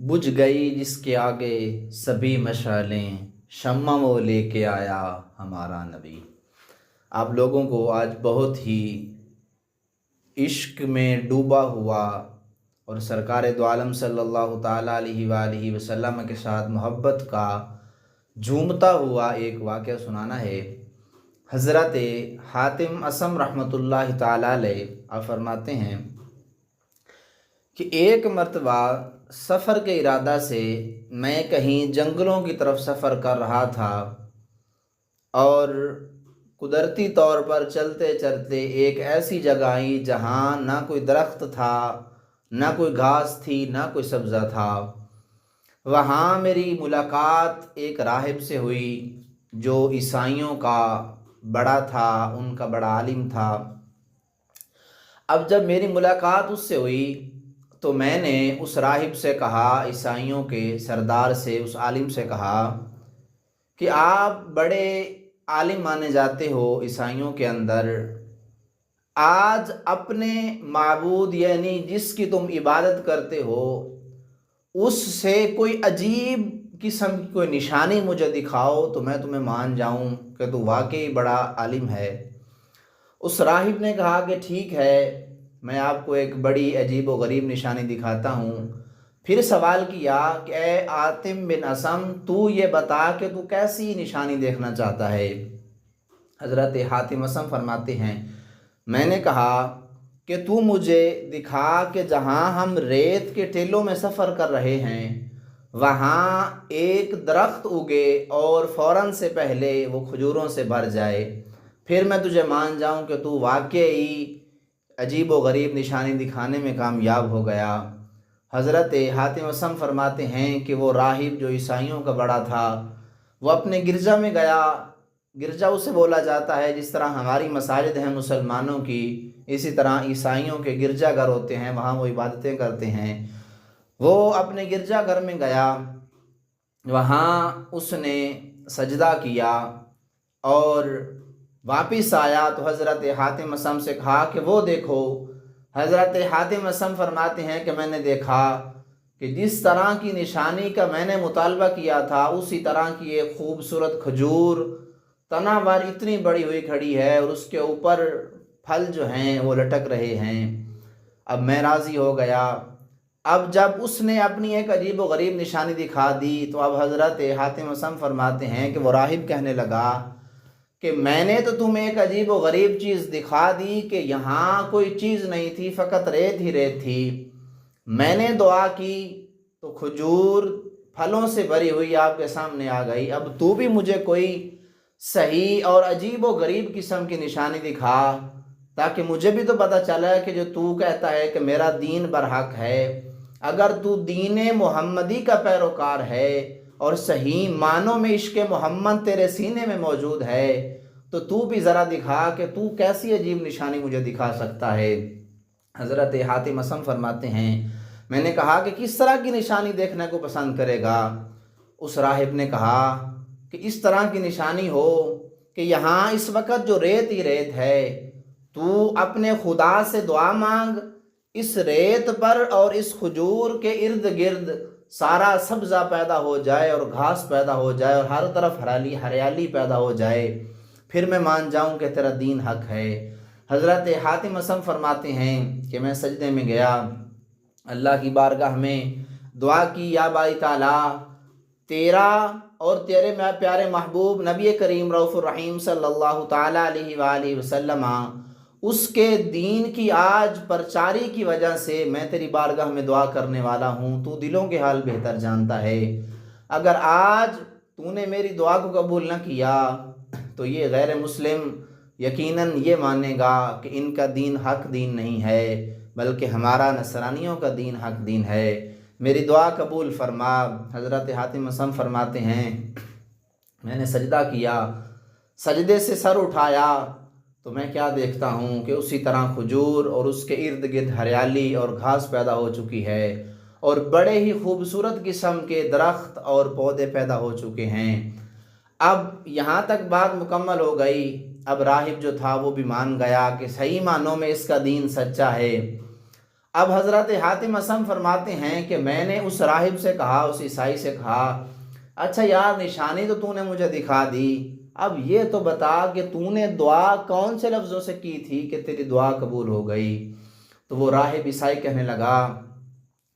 बुझ गई जिसके आगे सभी मशालें, शम्मा वो लेके आया हमारा नबी। आप लोगों को आज बहुत ही इश्क में डूबा हुआ और सरकार दो आलम सल्लल्लाहु ताला अलैहि वसल्लम के साथ मोहब्बत का झूमता हुआ एक वाक़या सुनाना है। हज़रत हातिम असम रहमतुल्लाहि ताला अलैह आप फरमाते हैं कि एक मर्तबा सफ़र के इरादा से मैं कहीं जंगलों की तरफ सफ़र कर रहा था और कुदरती तौर पर चलते चलते एक ऐसी जगह आई जहाँ ना कोई दरख्त था, ना कोई घास थी, ना कोई सब्ज़ा था। वहाँ मेरी मुलाकात एक राहिब से हुई जो ईसाइयों का बड़ा था, उनका बड़ा आलिम था। अब जब मेरी मुलाकात उससे हुई तो मैंने उस राहिब से कहा, ईसाइयों के सरदार से, उस आलिम से कहा कि आप बड़े आलिम माने जाते हो ईसाइयों के अंदर, आज अपने माबूद यानी जिसकी तुम इबादत करते हो उससे कोई अजीब किस्म की कोई निशानी मुझे दिखाओ तो मैं तुम्हें मान जाऊं कि तू वाकई बड़ा आलिम है। उस राहिब ने कहा कि ठीक है, मैं आपको एक बड़ी अजीब व गरीब निशानी दिखाता हूँ। फिर सवाल किया कि ए आतिम बिन असम, तू ये बता कि तू कैसी निशानी देखना चाहता है। हज़रत हातिम असम फरमाते हैं, मैंने कहा कि तू मुझे दिखा कि जहाँ हम रेत के टीलों में सफ़र कर रहे हैं वहाँ एक दरख्त उगे और फ़ौरन से पहले वो खजूरों से भर जाए, फिर मैं तुझे मान जाऊँ कि तू वाकई अजीब व गरीब निशानी दिखाने में कामयाब हो गया। हज़रत हातिम असम फरमाते हैं कि वो राहिब जो ईसाइयों का बड़ा था वो अपने गिरजा में गया। गिरजा उसे बोला जाता है जिस तरह हमारी मसाजिद हैं मुसलमानों की, इसी तरह ईसाइयों के गिरजा घर होते हैं, वहाँ वो इबादतें करते हैं। वो अपने गिरजा घर में गया, वहाँ उसने सजदा किया और वापस आया तो हज़रत हातिम असम से कहा कि वो देखो। हज़रत हातिम असम फरमाते हैं कि मैंने देखा कि जिस तरह की निशानी का मैंने मुतालबा किया था उसी तरह की एक खूबसूरत खजूर तनावर इतनी बड़ी हुई खड़ी है और उसके ऊपर फल जो हैं वो लटक रहे हैं। अब मैं राज़ी हो गया। अब जब उसने अपनी एक अजीब व गरीब निशानी दिखा दी तो अब हज़रत हातिम असम फरमाते हैं कि वो राहिब कहने लगा कि मैंने तो तुम्हें एक अजीब व गरीब चीज़ दिखा दी कि यहाँ कोई चीज़ नहीं थी, फ़कत रेत ही रेत थी। मैंने दुआ की तो खजूर फलों से भरी हुई आपके सामने आ गई। अब तू भी मुझे कोई सही और अजीब व गरीब किस्म की निशानी दिखा ताकि मुझे भी तो पता चला कि जो तू कहता है कि मेरा दीन बरहक है, अगर तू दीन मोहम्मदी का पैरोकार है और सही मानों में इश्क मोहम्मद तेरे सीने में मौजूद है तो तू भी ज़रा दिखा कि तू कैसी अजीब निशानी मुझे दिखा सकता है। हज़रत हातिम असम फरमाते हैं, मैंने कहा कि किस तरह की निशानी देखने को पसंद करेगा। उस राहिब ने कहा कि इस तरह की निशानी हो कि यहाँ इस वक्त जो रेत ही रेत है, तू अपने खुदा से दुआ मांग, इस रेत पर और इस खजूर के इर्द गिर्द सारा सब्ज़ा पैदा हो जाए और घास पैदा हो जाए और हर तरफ हरियाली हरियाली पैदा हो जाए, फिर मैं मान जाऊं कि तेरा दीन हक है। हज़रत हातिम असम फरमाते हैं कि मैं सजदे में गया, अल्लाह की बारगाह में दुआ की, या बारी ताला तेरा और तेरे मैं प्यारे महबूब नबी करीम रऊफ़ुर रहीम सल्लल्लाहु ताला अलैहि वसल्लम उसके दीन की आज प्रचारी की वजह से मैं तेरी बारगाह में दुआ करने वाला हूँ। तू दिलों के हाल बेहतर जानता है। अगर आज तूने मेरी दुआ को कबूल न किया तो ये गैर मुस्लिम यकीनन ये मानेगा कि इनका दीन हक दीन नहीं है, बल्कि हमारा नसरानियों का दीन हक दीन है। मेरी दुआ कबूल फरमा। हज़रत हातिम असम फरमाते हैं, मैंने सजदा किया, सजदे से सर उठाया तो मैं क्या देखता हूँ कि उसी तरह खजूर और उसके इर्द गिर्द हरियाली और घास पैदा हो चुकी है और बड़े ही खूबसूरत किस्म के दरख्त और पौधे पैदा हो चुके हैं। अब यहाँ तक बात मुकम्मल हो गई। अब राहिब जो था वो भी मान गया कि सही मानों में इसका दीन सच्चा है। اب حضرت حاتم اسم فرماتے ہیں کہ میں نے اس راہب سے کہا، اس عیسائی سے کہا، اچھا یار نشانی تو تو نے مجھے دکھا دی، اب یہ تو بتا کہ تو نے دعا کون سے لفظوں سے کی تھی کہ تیری دعا قبول ہو گئی؟ تو وہ راہب عیسائی کہنے لگا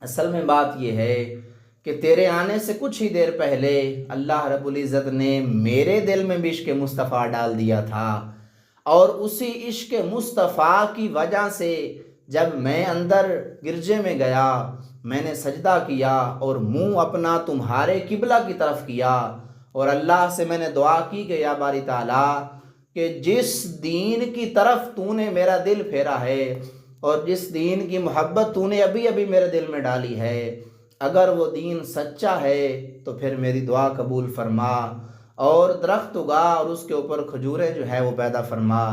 اصل میں بات یہ ہے کہ تیرے آنے سے کچھ ہی دیر پہلے اللہ رب العزت نے میرے دل میں بھی عشق مصطفیٰ ڈال دیا تھا، اور اسی عشق مصطفیٰ کی وجہ سے جب میں اندر گرجے میں گیا میں نے سجدہ کیا اور منہ اپنا تمہارے قبلہ کی طرف کیا، اور اللہ سے میں نے دعا کی کہ یا باری تعالیٰ کہ جس دین کی طرف تو نے میرا دل پھیرا ہے اور جس دین کی محبت تو نے ابھی ابھی میرے دل میں ڈالی ہے، اگر وہ دین سچا ہے تو پھر میری دعا قبول فرما اور درخت اگا اور اس کے اوپر کھجوریں جو ہے وہ پیدا فرما۔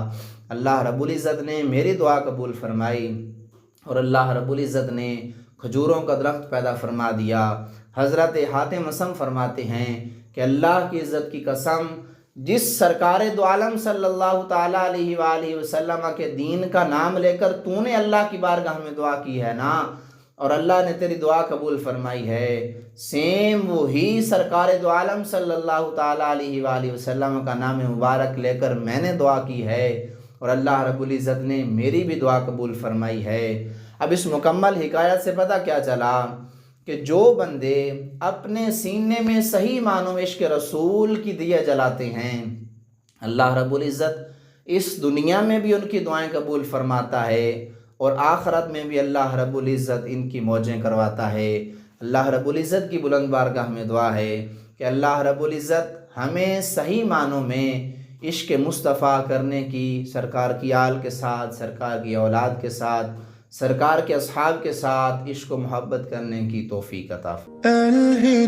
اللہ رب العزت نے میری دعا قبول فرمائی اور اللہ رب العزت نے کھجوروں کا درخت پیدا فرما دیا۔ حضرت حاتم اسم فرماتے ہیں کہ اللہ کی عزت کی قسم، جس سرکار دو عالم صلی اللہ تعالیٰ علیہ وآلہ وسلم کے دین کا نام لے کر تو نے اللہ کی بارگاہ میں دعا کی ہے نا، اور اللہ نے تیری دعا قبول فرمائی ہے، سیم وہی سرکار دو عالم صلی اللہ تعالیٰ علیہ وآلہ وسلم کا نام مبارک لے کر میں نے دعا کی ہے اور اللہ رب العزت نے میری بھی دعا قبول فرمائی ہے۔ اب اس مکمل حکایت سے پتہ کیا چلا کہ جو بندے اپنے سینے میں صحیح معنوں میں عشق رسول کی دیے جلاتے ہیں، اللہ رب العزت اس دنیا میں بھی ان کی دعائیں قبول فرماتا ہے اور آخرت میں بھی اللہ رب العزت ان کی موجیں کرواتا ہے۔ اللہ رب العزت کی بلند بارگاہ میں دعا ہے کہ اللہ رب العزت ہمیں صحیح معنوں میں عشق مصطفیٰ کرنے کی، سرکار کی آل کے ساتھ، سرکار کی اولاد کے ساتھ، سرکار کے اصحاب کے ساتھ عشق و محبت کرنے کی توفیق عطا فرمائے۔